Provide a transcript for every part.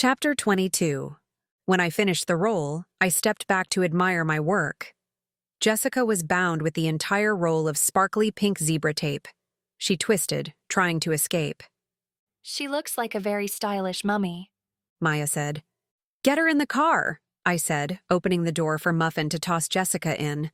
Chapter 22. When I finished the roll, I stepped back to admire my work. Jessica was bound with the entire roll of sparkly pink zebra tape. She twisted, trying to escape. She looks like a very stylish mummy, Maya said. Get her in the car, I said, opening the door for Muffin to toss Jessica in.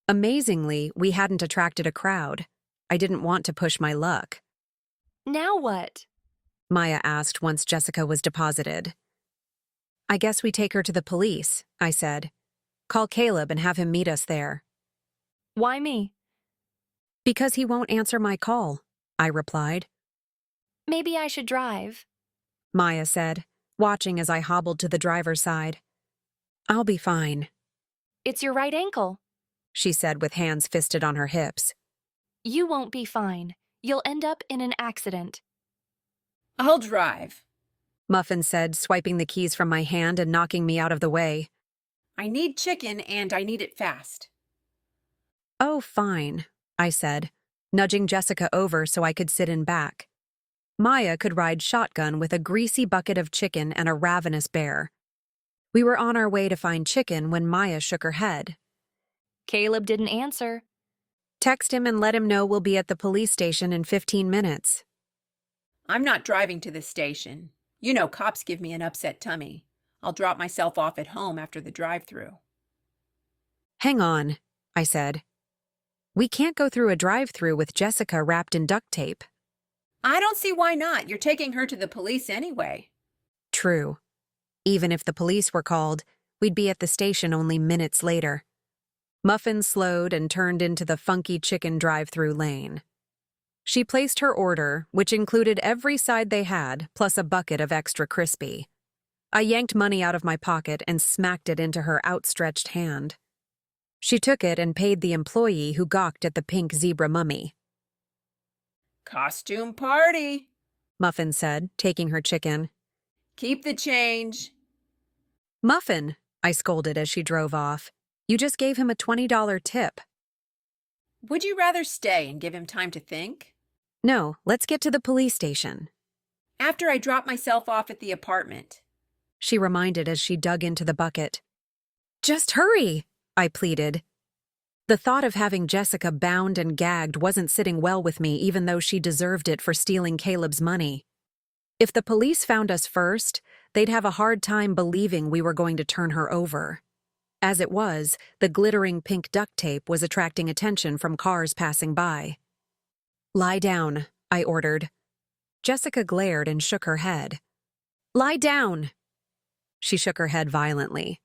Amazingly, we hadn't attracted a crowd. I didn't want to push my luck. Now what? Maya asked once Jessica was deposited. I guess we take her to the police, I said. Call Caleb and have him meet us there. Why me? Because he won't answer my call, I replied. Maybe I should drive, Maya said, watching as I hobbled to the driver's side. I'll be fine, It's your right ankle. she said with hands fisted on her hips. You won't be fine. You'll end up in an accident. I'll drive. Muffin said, swiping the keys from my hand and knocking me out of the way. I need chicken and I need it fast. Oh, fine, I said, nudging Jessica over so I could sit in back. Maya could ride shotgun with a greasy bucket of chicken and a ravenous bear. We were on our way to find chicken when Maya shook her head. Caleb didn't answer. Text him and let him know we'll be at the police station in 15 minutes. I'm not driving to the station. You know cops give me an upset tummy. I'll drop myself off at home after the drive-thru. Hang on, I said. We can't go through a drive-thru with Jessica wrapped in duct tape. I don't see why not. You're taking her to the police anyway. True. Even if the police were called, we'd be at the station only minutes later. Muffin slowed and turned into the funky chicken drive-thru lane. She placed her order, which included every side they had, plus a bucket of extra crispy. I yanked money out of my pocket and smacked it into her outstretched hand. She took it and paid the employee who gawked at the pink zebra mummy. Costume party, Muffin said, taking her chicken. Keep the change. Muffin, I scolded as she drove off. You just gave him a $20 tip. Would you rather stay and give him time to think? No, let's get to the police station, After I drop myself off at the apartment. she reminded as she dug into the bucket. Just hurry, I pleaded. The thought of having Jessica bound and gagged wasn't sitting well with me, even though she deserved it for stealing Caleb's money. If the police found us first, they'd have a hard time believing we were going to turn her over. As it was, the glittering pink duct tape was attracting attention from cars passing by. Lie down, I ordered. Jessica glared and shook her head. Lie down! She shook her head violently.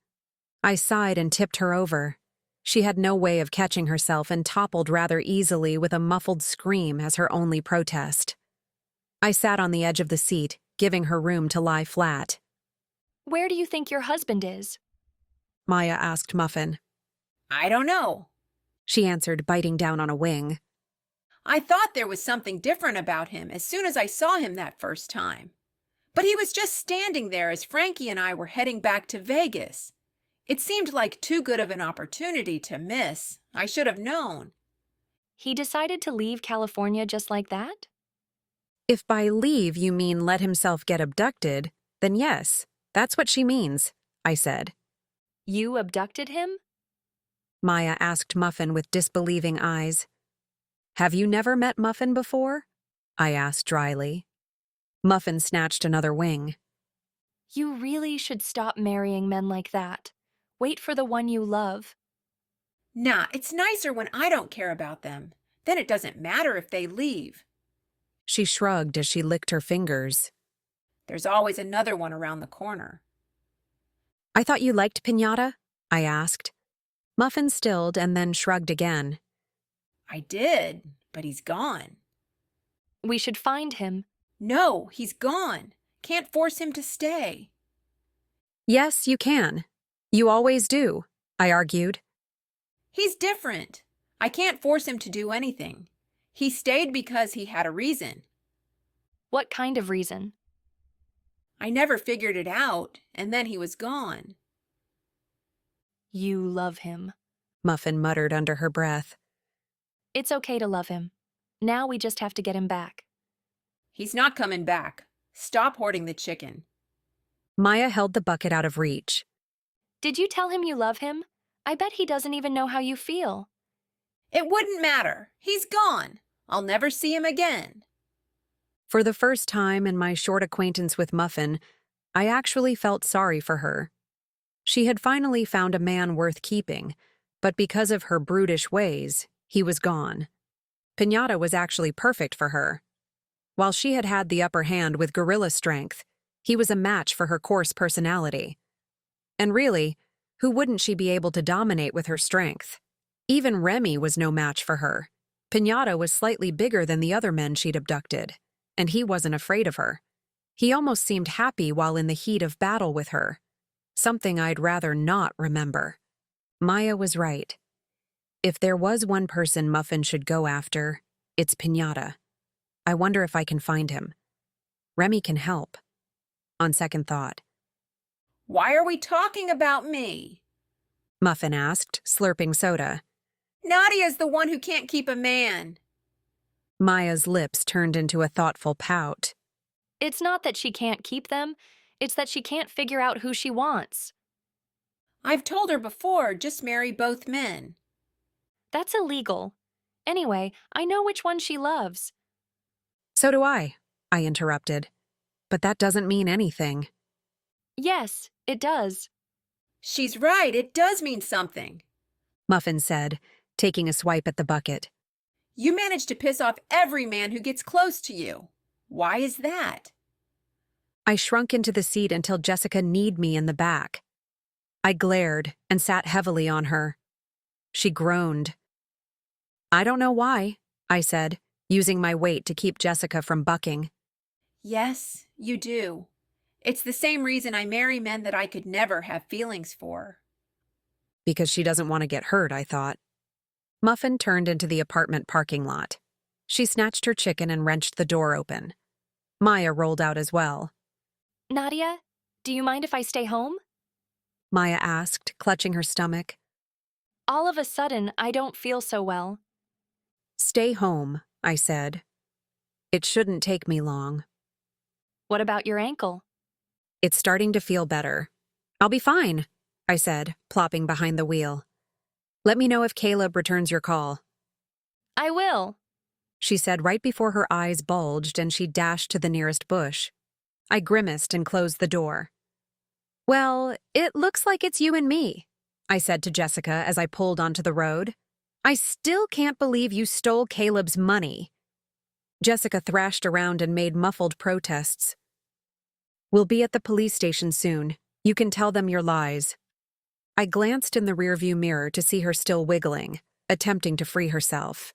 I sighed and tipped her over. She had no way of catching herself and toppled rather easily with a muffled scream as her only protest. I sat on the edge of the seat, giving her room to lie flat. Where do you think your husband is? Maya asked Muffin. I don't know. She answered, biting down on a wing. I thought there was something different about him as soon as I saw him that first time. But he was just standing there as Frankie and I were heading back to Vegas. It seemed like too good of an opportunity to miss. I should have known. He decided to leave California just like that? If by leave you mean let himself get abducted, then yes, that's what she means, I said. You abducted him? Maya asked Muffin with disbelieving eyes. Have you never met Muffin before? I asked dryly. Muffin snatched another wing. You really should stop marrying men like that. Wait for the one you love. Nah, it's nicer when I don't care about them. Then it doesn't matter if they leave. She shrugged as she licked her fingers. There's always another one around the corner. I thought you liked piñata? I asked. Muffin stilled and then shrugged again. I did, but he's gone. We should find him. No, he's gone. Can't force him to stay. Yes, you can. You always do, I argued. He's different. I can't force him to do anything. He stayed because he had a reason. What kind of reason? I never figured it out, and then he was gone. You love him. Muffin muttered under her breath. It's okay to love him. Now we just have to get him back. He's not coming back. Stop hoarding the chicken. Maya held the bucket out of reach. Did you tell him you love him? I bet he doesn't even know how you feel. It wouldn't matter. He's gone. I'll never see him again. For the first time in my short acquaintance with Muffin, I actually felt sorry for her. She had finally found a man worth keeping, but because of her brutish ways, he was gone. Piñata was actually perfect for her. While she had had the upper hand with gorilla strength, he was a match for her coarse personality. And really, who wouldn't she be able to dominate with her strength? Even Remy was no match for her. Piñata was slightly bigger than the other men she'd abducted, and he wasn't afraid of her. He almost seemed happy while in the heat of battle with her, something I'd rather not remember. Maya was right. If there was one person Muffin should go after, it's Piñata. I wonder if I can find him. Remy can help. On second thought. Why are we talking about me? Muffin asked, slurping soda. Nadia's the one who can't keep a man. Maya's lips turned into a thoughtful pout. It's not that she can't keep them, it's that she can't figure out who she wants. I've told her before, just marry both men. That's illegal. Anyway, I know which one she loves. So do I interrupted. But that doesn't mean anything. Yes, it does. She's right, it does mean something. Muffin said, taking a swipe at the bucket. You manage to piss off every man who gets close to you. Why is that? I shrunk into the seat until Jessica kneed me in the back. I glared and sat heavily on her. She groaned. I don't know why, I said, using my weight to keep Jessica from bucking. Yes, you do. It's the same reason I marry men that I could never have feelings for. Because she doesn't want to get hurt, I thought. Muffin turned into the apartment parking lot. She snatched her chicken and wrenched the door open. Maya rolled out as well. Nadia, do you mind if I stay home? Maya asked, clutching her stomach. All of a sudden, I don't feel so well. Stay home, I said. It shouldn't take me long. What about your ankle? It's starting to feel better. I'll be fine, I said, plopping behind the wheel. Let me know if Caleb returns your call. I will, She said right before her eyes bulged and she dashed to the nearest bush. I grimaced and closed the door. Well, it looks like it's you and me, I said to Jessica as I pulled onto the road. I still can't believe you stole Caleb's money. Jessica thrashed around and made muffled protests. We'll be at the police station soon. You can tell them your lies. I glanced in the rearview mirror to see her still wiggling, attempting to free herself.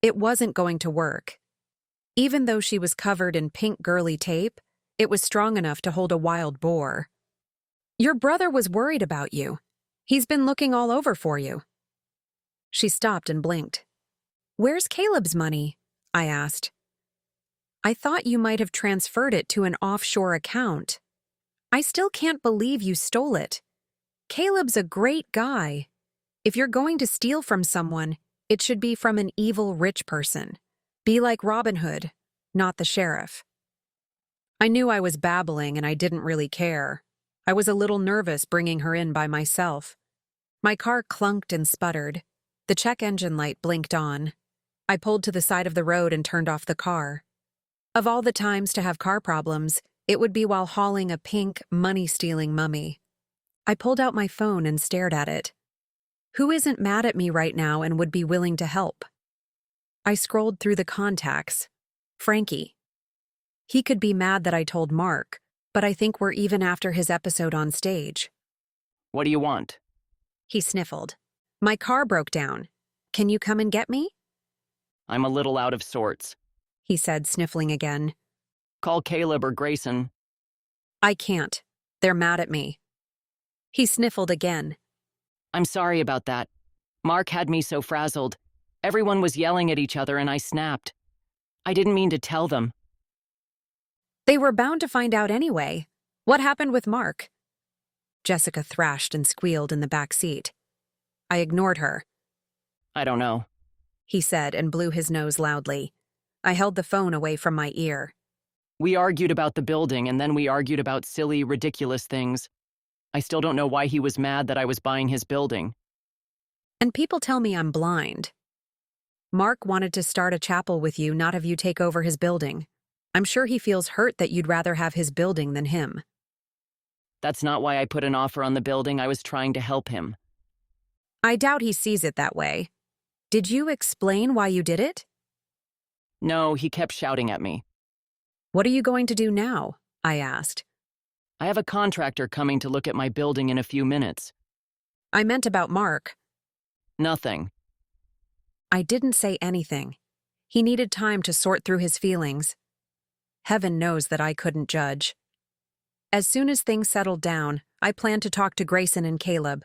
It wasn't going to work. Even though she was covered in pink girly tape, it was strong enough to hold a wild boar. Your brother was worried about you. He's been looking all over for you. She stopped and blinked. Where's Caleb's money? I asked. I thought you might have transferred it to an offshore account. I still can't believe you stole it. Caleb's a great guy. If you're going to steal from someone, it should be from an evil rich person. Be like Robin Hood, not the sheriff. I knew I was babbling and I didn't really care. I was a little nervous bringing her in by myself. My car clunked and sputtered. The check engine light blinked on. I pulled to the side of the road and turned off the car. Of all the times to have car problems, it would be while hauling a pink, money-stealing mummy. I pulled out my phone and stared at it. Who isn't mad at me right now and would be willing to help? I scrolled through the contacts. Frankie. He could be mad that I told Mark, but I think we're even after his episode on stage. What do you want? He sniffled. My car broke down. Can you come and get me? I'm a little out of sorts. He said, sniffling again. Call Caleb or Grayson. I can't. They're mad at me. He sniffled again. I'm sorry about that. Mark had me so frazzled. Everyone was yelling at each other and I snapped. I didn't mean to tell them. They were bound to find out anyway. What happened with Mark? Jessica thrashed and squealed in the back seat. I ignored her. I don't know. He said and blew his nose loudly. I held the phone away from my ear. We argued about the building, and then we argued about silly, ridiculous things. I still don't know why he was mad that I was buying his building. And people tell me I'm blind. Mark wanted to start a chapel with you, not have you take over his building. I'm sure he feels hurt that you'd rather have his building than him. That's not why I put an offer on the building. I was trying to help him. I doubt he sees it that way. Did you explain why you did it? No, he kept shouting at me. What are you going to do now? I asked. I have a contractor coming to look at my building in a few minutes. I meant about Mark. Nothing. I didn't say anything. He needed time to sort through his feelings. Heaven knows that I couldn't judge. As soon as things settled down, I planned to talk to Grayson and Caleb.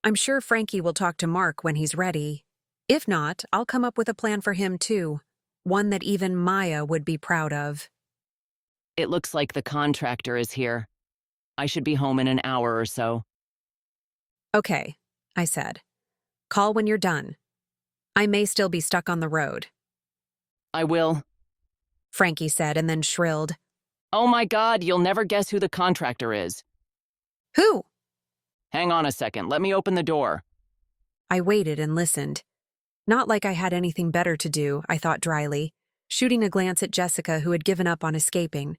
I'm sure Frankie will talk to Mark when he's ready. If not, I'll come up with a plan for him too, one that even Maya would be proud of. It looks like the contractor is here. I should be home in an hour or so. Okay, I said. Call when you're done. I may still be stuck on the road. I will. Frankie said and then shrilled. Oh my God, you'll never guess who the contractor is. Who? Hang on a second, let me open the door. I waited and listened. Not like I had anything better to do, I thought dryly, shooting a glance at Jessica, who had given up on escaping.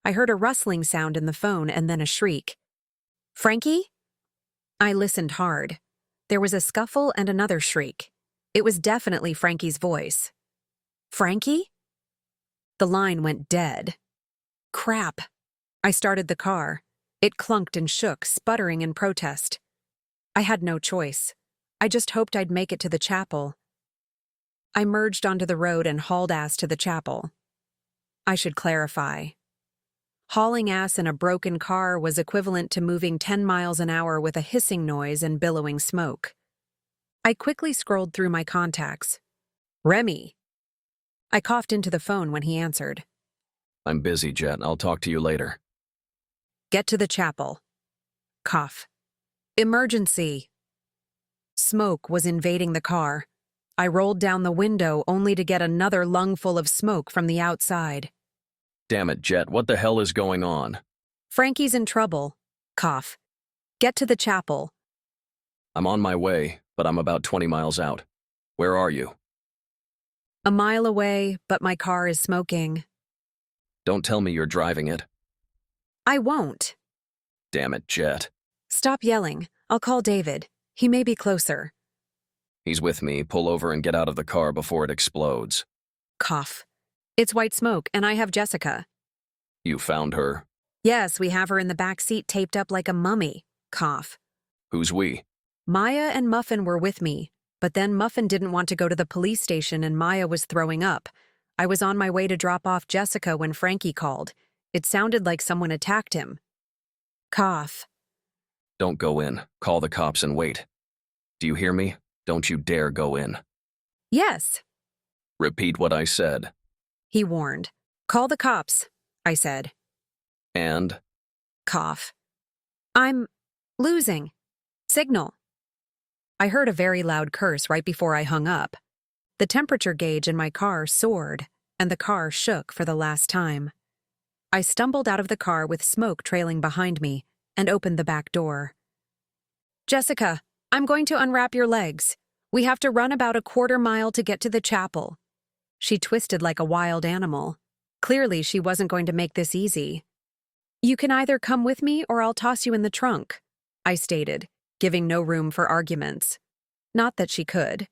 I heard a rustling sound in the phone and then a shriek. Frankie? I listened hard. There was a scuffle and another shriek. It was definitely Frankie's voice. Frankie? The line went dead. Crap. I started the car. It clunked and shook, sputtering in protest. I had no choice. I just hoped I'd make it to the chapel. I merged onto the road and hauled ass to the chapel. I should clarify. Hauling ass in a broken car was equivalent to moving 10 miles an hour with a hissing noise and billowing smoke. I quickly scrolled through my contacts. Remy. I coughed into the phone when he answered. I'm busy, Jet. I'll talk to you later. Get to the chapel. Cough. Emergency. Smoke was invading the car. I rolled down the window only to get another lungful of smoke from the outside. Damn it, Jet. What the hell is going on? Frankie's in trouble. Cough. Get to the chapel. I'm on my way, but I'm about 20 miles out. Where are you? A mile away, but my car is smoking. Don't tell me you're driving it. I won't. Damn it, Jet. Stop yelling. I'll call David. He may be closer. He's with me. Pull over and get out of the car before it explodes. Cough. It's white smoke, and I have Jessica. You found her? Yes, we have her in the back seat taped up like a mummy. Cough. Who's we? Maya and Muffin were with me, but then Muffin didn't want to go to the police station and Maya was throwing up. I was on my way to drop off Jessica when Frankie called. It sounded like someone attacked him. Cough. Don't go in. Call the cops and wait. Do you hear me? Don't you dare go in. Yes, Repeat what I said. he warned. Call the cops, I said. And? Cough. I'm losing signal. I heard a very loud curse right before I hung up. The temperature gauge in my car soared, and the car shook for the last time. I stumbled out of the car with smoke trailing behind me and opened the back door. Jessica, I'm going to unwrap your legs. We have to run about a quarter mile to get to the chapel. She twisted like a wild animal. Clearly, she wasn't going to make this easy. You can either come with me or I'll toss you in the trunk, I stated, giving no room for arguments. Not that she could.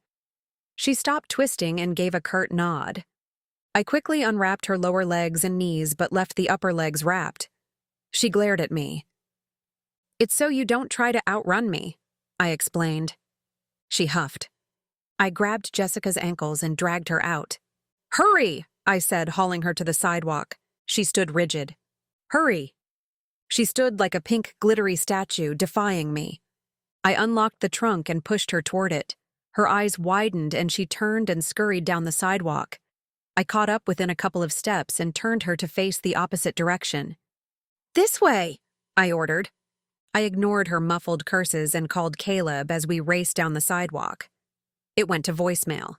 She stopped twisting and gave a curt nod. I quickly unwrapped her lower legs and knees but left the upper legs wrapped. She glared at me. It's so you don't try to outrun me, I explained. She huffed. I grabbed Jessica's ankles and dragged her out. Hurry, I said, hauling her to the sidewalk. She stood rigid. Hurry. She stood like a pink, glittery statue, defying me. I unlocked the trunk and pushed her toward it. Her eyes widened and she turned and scurried down the sidewalk. I caught up within a couple of steps and turned her to face the opposite direction. This way, I ordered. I ignored her muffled curses and called Caleb as we raced down the sidewalk. It went to voicemail.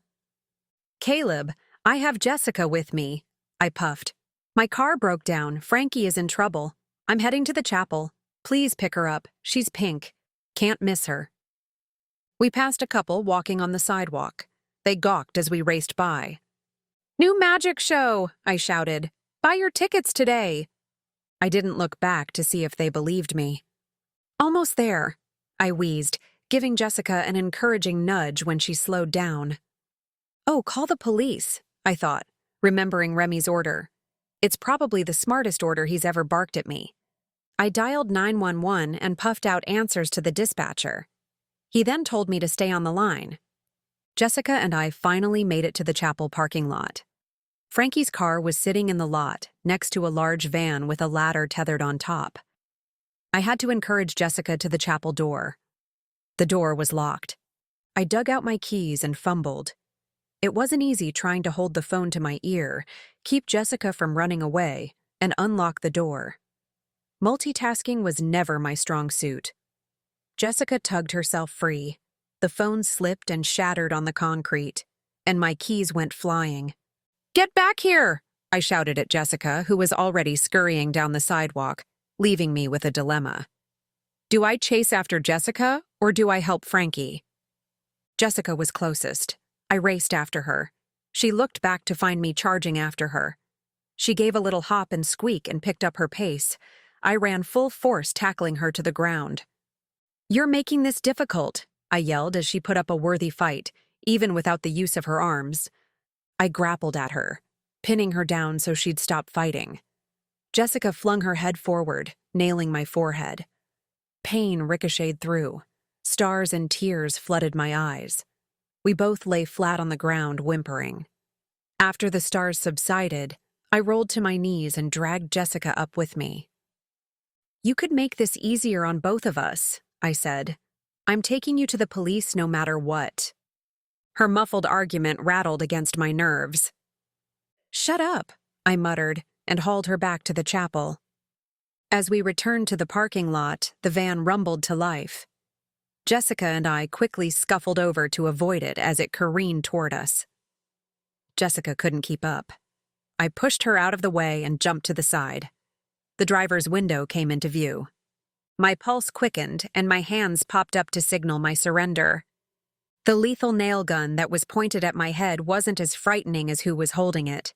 Caleb, I have Jessica with me, I puffed. My car broke down. Frankie is in trouble. I'm heading to the chapel. Please pick her up. She's pink. Can't miss her. We passed a couple walking on the sidewalk. They gawked as we raced by. New magic show, I shouted. Buy your tickets today. I didn't look back to see if they believed me. Almost there, I wheezed, giving Jessica an encouraging nudge when she slowed down. Oh, call the police, I thought, remembering Remy's order. It's probably the smartest order he's ever barked at me. I dialed 911 and puffed out answers to the dispatcher. He then told me to stay on the line. Jessica and I finally made it to the chapel parking lot. Frankie's car was sitting in the lot, next to a large van with a ladder tethered on top. I had to encourage Jessica to the chapel door. The door was locked. I dug out my keys and fumbled. It wasn't easy trying to hold the phone to my ear, keep Jessica from running away, and unlock the door. Multitasking was never my strong suit. Jessica tugged herself free. The phone slipped and shattered on the concrete, and my keys went flying. Get back here! I shouted at Jessica, who was already scurrying down the sidewalk, leaving me with a dilemma. Do I chase after Jessica, or do I help Frankie? Jessica was closest. I raced after her. She looked back to find me charging after her. She gave a little hop and squeak and picked up her pace. I ran full force, tackling her to the ground. You're making this difficult, I yelled as she put up a worthy fight, even without the use of her arms. I grappled at her, pinning her down so she'd stop fighting. Jessica flung her head forward, nailing my forehead. Pain ricocheted through. Stars and tears flooded my eyes. We both lay flat on the ground, whimpering. After the stars subsided, I rolled to my knees and dragged Jessica up with me. You could make this easier on both of us, I said. I'm taking you to the police no matter what. Her muffled argument rattled against my nerves. Shut up, I muttered, and hauled her back to the chapel. As we returned to the parking lot, the van rumbled to life. Jessica and I quickly scuffled over to avoid it as it careened toward us. Jessica couldn't keep up. I pushed her out of the way and jumped to the side. The driver's window came into view. My pulse quickened and my hands popped up to signal my surrender. The lethal nail gun that was pointed at my head wasn't as frightening as who was holding it.